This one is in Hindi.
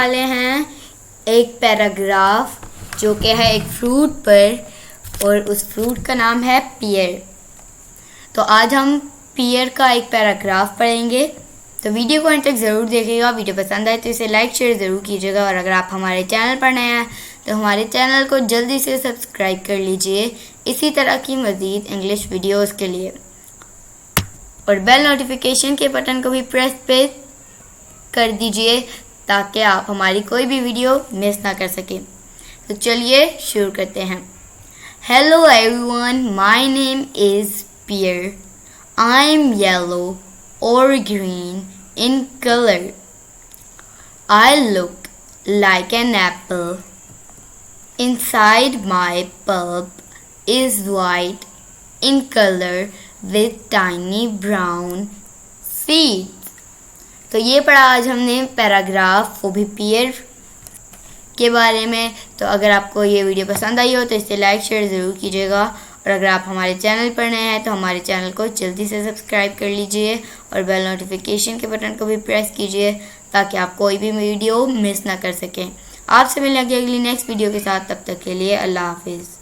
वाले हैं एक पैराग्राफ जो कि है एक फ्रूट पर और उस फ्रूट का नाम है पियर। तो आज हम पियर का एक पैराग्राफ पढ़ेंगे। तो वीडियो को अंत तक ज़रूर देखिएगा। वीडियो पसंद आए तो इसे लाइक शेयर ज़रूर कीजिएगा और अगर आप हमारे चैनल पर नए हैं तो हमारे चैनल को जल्दी से सब्सक्राइब कर लीजिए इसी तरह की मज़ीद इंग्लिश वीडियोस के लिए, और बेल नोटिफिकेशन के बटन को भी प्रेस पे कर दीजिए ताकि आप हमारी कोई भी वीडियो मिस ना कर सकें। तो चलिए शुरू करते हैं। Hello everyone, my name is pear. I am yellow or green in color. I look like an apple. Inside my pulp is white in color with tiny brown seeds. तो ये पढ़ा आज हमने पैराग्राफ, वो भी पियर के बारे में। तो अगर आपको ये वीडियो पसंद आई हो तो इसे लाइक शेयर ज़रूर कीजिएगा, और अगर आप हमारे चैनल पर नए हैं तो हमारे चैनल को जल्दी से सब्सक्राइब कर लीजिए और बेल नोटिफिकेशन के बटन को भी प्रेस कीजिए ताकि आप कोई भी वीडियो मिस ना कर सकें। आपसे मिलेंगे अगली नेक्स्ट वीडियो के साथ। तब तक के लिए अल्लाह हाफिज़।